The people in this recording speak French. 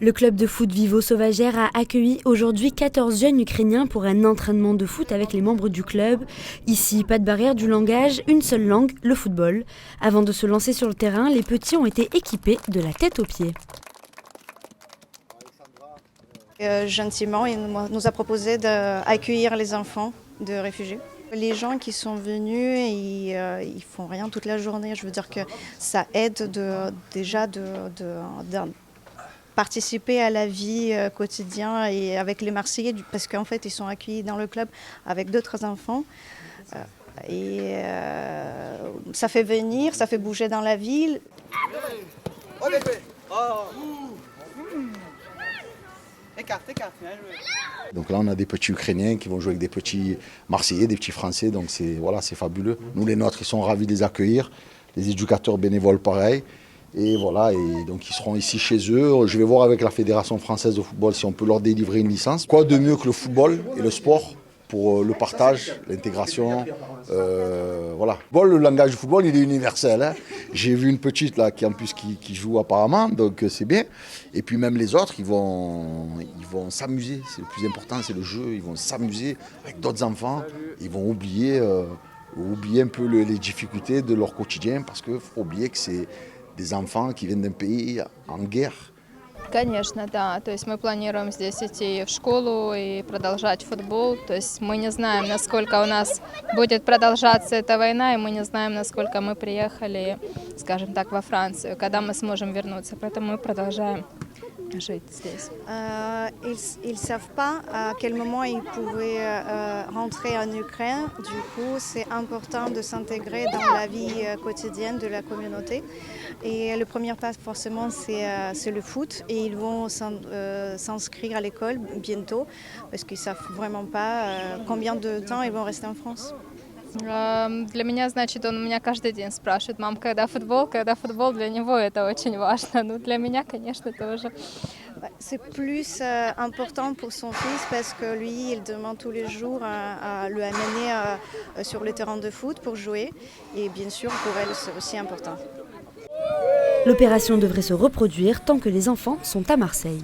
Le club de foot Vivo Sauvagère a accueilli aujourd'hui 14 jeunes Ukrainiens pour un entraînement de foot avec les membres du club. Ici, pas de barrière du langage, une seule langue, le football. Avant de se lancer sur le terrain, les petits ont été équipés de la tête aux pieds. Gentiment, il nous a proposé d'accueillir les enfants de réfugiés. Les gens qui sont venus, ils font rien toute la journée. Je veux dire que ça aide déjà de participer à la vie quotidienne et avec les Marseillais, parce qu'en fait ils sont accueillis dans le club avec d'autres enfants. Ça fait venir, ça fait bouger dans la ville. Donc là on a des petits Ukrainiens qui vont jouer avec des petits Marseillais, des petits Français, donc c'est fabuleux. Nous les nôtres, ils sont ravis de les accueillir, les éducateurs bénévoles pareil. Et voilà, et donc ils seront ici chez eux. Je vais voir avec la Fédération française de football si on peut leur délivrer une licence. Quoi de mieux que le football et le sport pour le partage, l'intégration, voilà. Bon, le langage du football, il est universel. Hein. J'ai vu une petite là qui joue apparemment, donc c'est bien. Et puis même les autres, ils vont s'amuser. C'est le plus important, c'est le jeu. Ils vont s'amuser avec d'autres enfants. Ils vont oublier un peu les difficultés de leur quotidien, parce qu'il faut oublier que c'est des enfants qui viennent d'un pays en guerre. Конечно, да. То есть мы планируем здесь идти в школу и продолжать футбол. То есть мы не знаем, насколько у нас будет продолжаться эта война, и мы не знаем, насколько мы приехали, скажем так, во Францию, когда мы сможем вернуться. Поэтому мы продолжаем жить здесь. Ils ne savent pas à quel moment ils pouvaient rentrer en Ukraine. Du coup, c'est important de s'intégrer dans la vie quotidienne de la communauté. Et le premier pas, forcément, c'est le foot. Et ils vont s'inscrire à l'école bientôt, parce qu'ils ne savent vraiment pas combien de temps ils vont rester en France. Для меня, значит, он у меня каждый день спрашивает: мам, когда футбол? Когда футбол? Для него это очень важно. Ну, для меня, конечно, тоже. C'est plus important pour son fils parce que lui, il demande tous les jours à le amener sur le terrain de foot pour jouer. Et bien sûr, pour elle, c'est aussi important. L'opération devrait se reproduire tant que les enfants sont à Marseille.